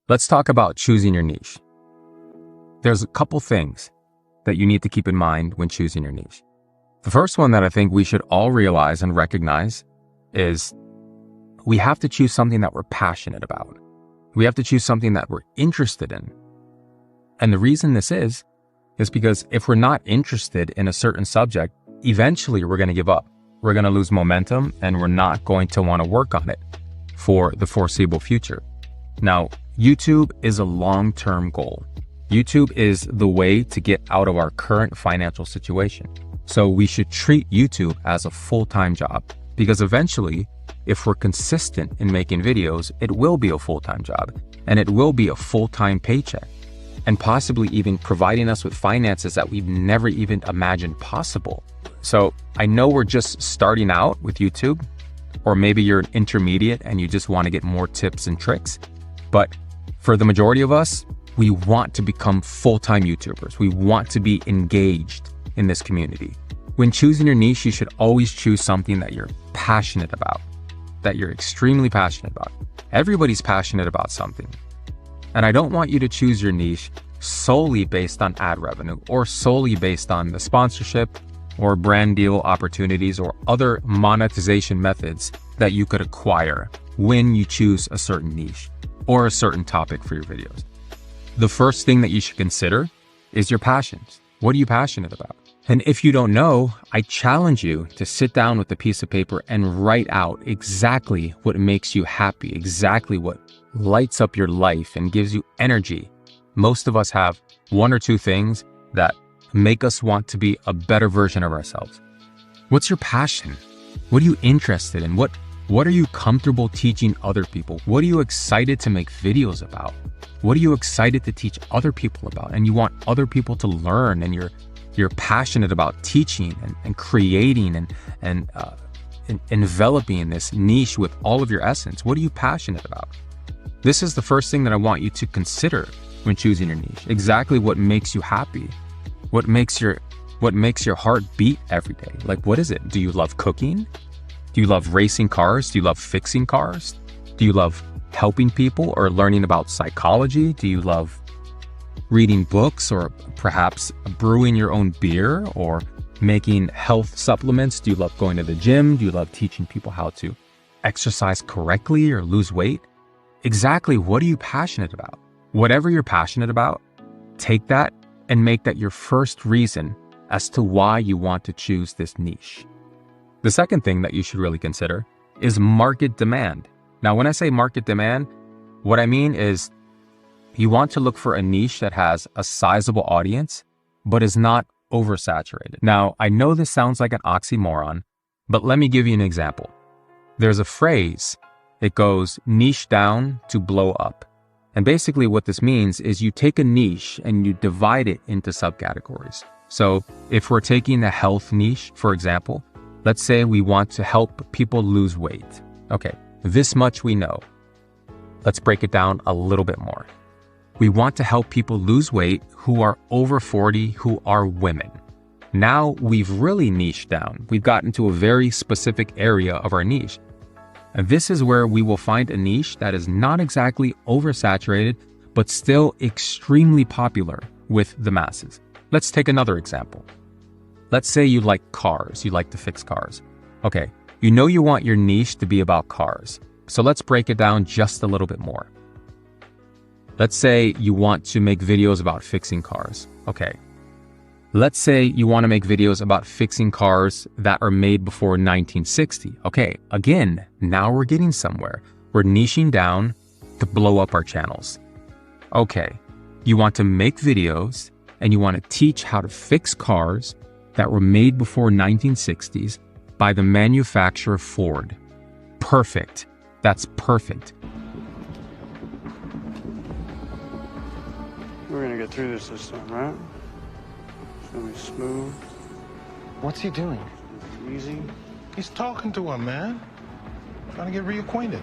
Let's talk about choosing your niche. There's a couple things that you need to keep in mind when choosing your niche. The first one that I think we should all realize and recognize is we have to choose something that we're passionate about. We have to choose something that we're interested in. And the reason this is because if we're not interested in a certain subject, eventually we're going to give up. We're going to lose momentum and we're not going to want to work on it for the foreseeable future. Now, YouTube is a long-term goal. YouTube is the way to get out of our current financial situation. So we should treat YouTube as a full-time job because eventually, if we're consistent in making videos, it will be a full-time job and it will be a full-time paycheck and possibly even providing us with finances that we've never even imagined possible. So I know we're just starting out with YouTube, or maybe you're an intermediate and you just want to get more tips and tricks. But for the majority of us, we want to become full-time YouTubers. We want to be engaged in this community. When choosing your niche, you should always choose something that you're passionate about, that you're extremely passionate about. Everybody's passionate about something. And I don't want you to choose your niche solely based on ad revenue or solely based on the sponsorship or brand deal opportunities or other monetization methods that you could acquire when you choose a certain niche or a certain topic for your videos. The first thing that you should consider is your passions. What are you passionate about? And if you don't know, I challenge you to sit down with a piece of paper and write out exactly what makes you happy, exactly what lights up your life and gives you energy. Most of us have one or two things that make us want to be a better version of ourselves. What's your passion? What are you interested in? What are you comfortable teaching other people? What are you excited to make videos about? What are you excited to teach other people about? And you want other people to learn, and you're passionate about teaching and creating and enveloping this niche with all of your essence. What are you passionate about? This is the first thing that I want you to consider when choosing your niche. Exactly what makes you happy. What makes your heart beat every day? Like, what is it? Do you love cooking? Do you love racing cars? Do you love fixing cars? Do you love helping people or learning about psychology? Do you love reading books or perhaps brewing your own beer or making health supplements? Do you love going to the gym? Do you love teaching people how to exercise correctly or lose weight? Exactly what are you passionate about? Whatever you're passionate about, take that and make that your first reason as to why you want to choose this niche. The second thing that you should really consider is market demand. Now, when I say market demand, what I mean is you want to look for a niche that has a sizable audience, but is not oversaturated. Now, I know this sounds like an oxymoron, but let me give you an example. There's a phrase, it goes niche down to blow up. And basically what this means is you take a niche and you divide it into subcategories. So if we're taking the health niche, for example, let's say we want to help people lose weight. Okay, this much we know. Let's break it down a little bit more. We want to help people lose weight who are over 40, who are women. Now we've really niched down. We've gotten to a very specific area of our niche. And this is where we will find a niche that is not exactly oversaturated, but still extremely popular with the masses. Let's take another example. Let's say you like cars, you like to fix cars. Okay, you know you want your niche to be about cars. So let's break it down just a little bit more. Let's say you want to make videos about fixing cars. Okay. Let's say you want to make videos about fixing cars that are made before 1960. Okay, again, now we're getting somewhere. We're niching down to blow up our channels. Okay, you want to make videos and you want to teach how to fix cars that were made before 1960s by the manufacturer Ford. Perfect. That's perfect. We're gonna get through this time, right? It's gonna be smooth. What's he doing? Easy. He's talking to her, man. Trying to get reacquainted.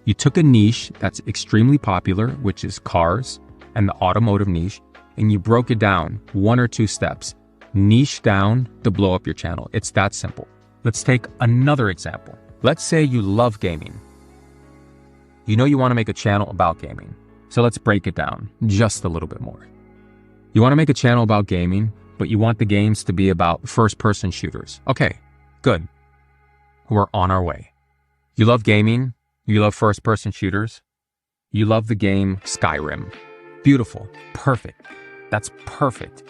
You took a niche that's extremely popular, which is cars and the automotive niche, and you broke it down 1 or 2 steps. Niche down to blow up your channel. It's that simple. Let's take another example. Let's say you love gaming. You know you want to make a channel about gaming. So let's break it down just a little bit more. You want to make a channel about gaming, but you want the games to be about first-person shooters. Okay, good. We're on our way. You love gaming, you love first-person shooters, you love the game Skyrim. Beautiful, perfect. That's perfect.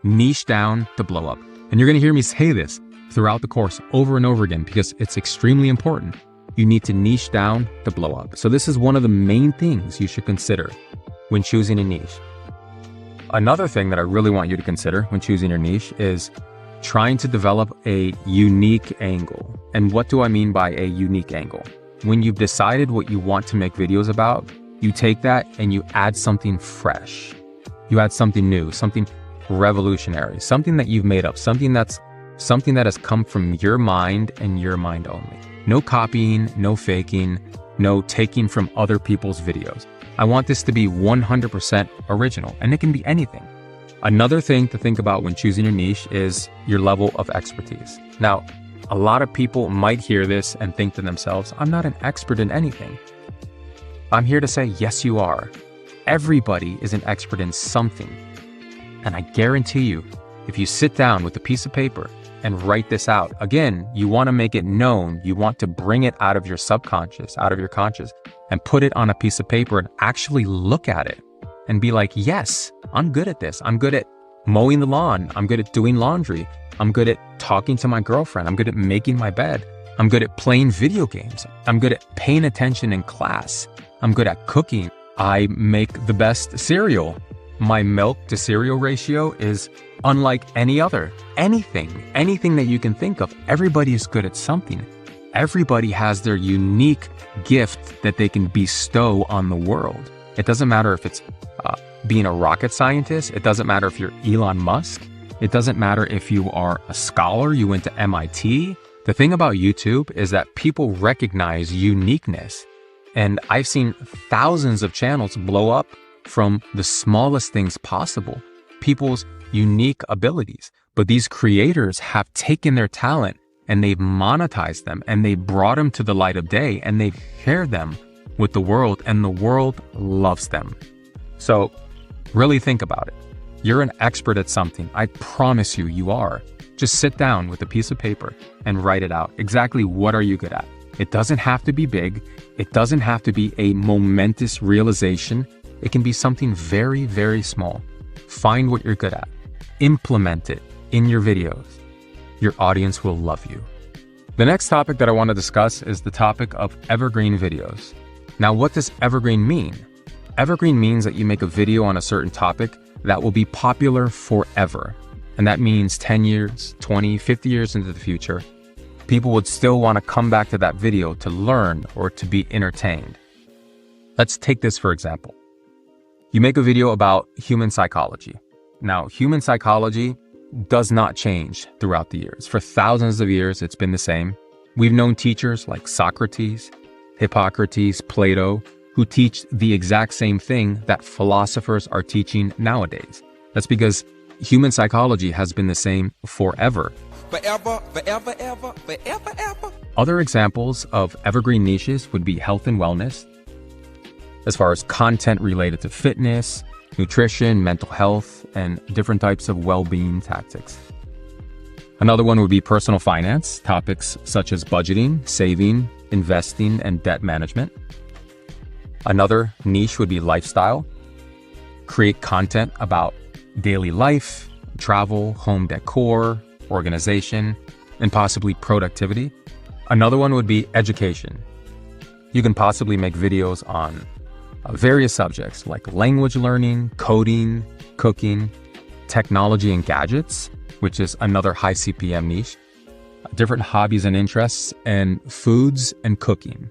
Niche down to blow up. And you're going to hear me say this throughout the course over and over again because it's extremely important. You need to niche down to blow up. So this is one of the main things you should consider when choosing a niche. Another thing that I really want you to consider when choosing your niche is trying to develop a unique angle. And what do I mean by a unique angle? When you've decided what you want to make videos about, you take that and you add something fresh. You add something new, something revolutionary, something that you've made up, something that has come from your mind and your mind only. No copying, no faking, no taking from other people's videos. I want this to be 100% original, and it can be anything. Another thing to think about when choosing your niche is your level of expertise. Now, a lot of people might hear this and think to themselves, I'm not an expert in anything. I'm here to say, yes, you are. Everybody is an expert in something. And I guarantee you, if you sit down with a piece of paper and write this out, again, you want to make it known, you want to bring it out of your subconscious, out of your conscious, and put it on a piece of paper and actually look at it and be like, yes, I'm good at this. I'm good at mowing the lawn. I'm good at doing laundry. I'm good at talking to my girlfriend. I'm good at making my bed. I'm good at playing video games. I'm good at paying attention in class. I'm good at cooking. I make the best cereal. My milk to cereal ratio is unlike any other. Anything that you can think of. Everybody is good at something. Everybody has their unique gift that they can bestow on the world. It doesn't matter if it's being a rocket scientist. It doesn't matter if you're Elon Musk. It doesn't matter if you are a scholar, you went to MIT. The thing about YouTube is that people recognize uniqueness. And I've seen thousands of channels blow up from the smallest things possible, people's unique abilities. But these creators have taken their talent and they've monetized them and they brought them to the light of day and they've shared them with the world, and the world loves them. So really think about it. You're an expert at something. I promise you, you are. Just sit down with a piece of paper and write it out. Exactly what are you good at? It doesn't have to be big. It doesn't have to be a momentous realization. It can be something very, very small. Find what you're good at. Implement it in your videos. Your audience will love you. The next topic that I want to discuss is the topic of evergreen videos. Now, what does evergreen mean? Evergreen means that you make a video on a certain topic that will be popular forever. And that means 10 years, 20, 50 years into the future, people would still want to come back to that video to learn or to be entertained. Let's take this for example. You make a video about human psychology. Now, human psychology does not change throughout the years. For thousands of years, it's been the same. We've known teachers like Socrates, Hippocrates, Plato, who teach the exact same thing that philosophers are teaching nowadays. That's because human psychology has been the same forever. Forever, forever, ever, forever, ever. Other examples of evergreen niches would be health and wellness, as far as content related to fitness, nutrition, mental health, and different types of well-being tactics. Another one would be personal finance, topics such as budgeting, saving, investing, and debt management. Another niche would be lifestyle. Create content about daily life, travel, home decor, organization, and possibly productivity. Another one would be education. You can possibly make videos on various subjects like language learning, coding, cooking, technology and gadgets, which is another high CPM niche, different hobbies and interests, and foods and cooking.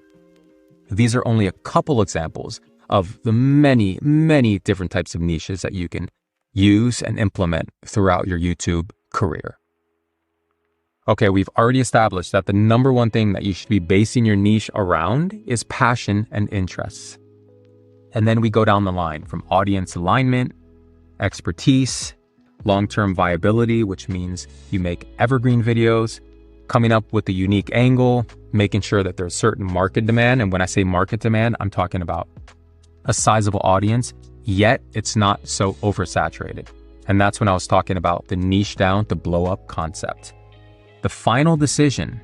These are only a couple examples of the many, many different types of niches that you can use and implement throughout your YouTube career. Okay, we've already established that the number one thing that you should be basing your niche around is passion and interests. And then we go down the line from audience alignment, expertise, long-term viability, which means you make evergreen videos, coming up with a unique angle, making sure that there's certain market demand. And when I say market demand, I'm talking about a sizable audience, yet it's not so oversaturated. And that's when I was talking about the niche down to blow up concept. The final decision,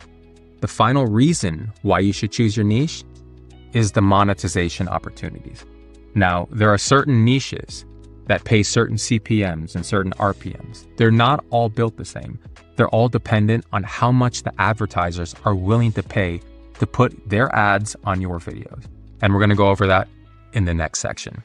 the final reason why you should choose your niche is the monetization opportunities. Now, there are certain niches that pay certain CPMs and certain RPMs. They're not all built the same. They're all dependent on how much the advertisers are willing to pay to put their ads on your videos. And we're going to go over that in the next section.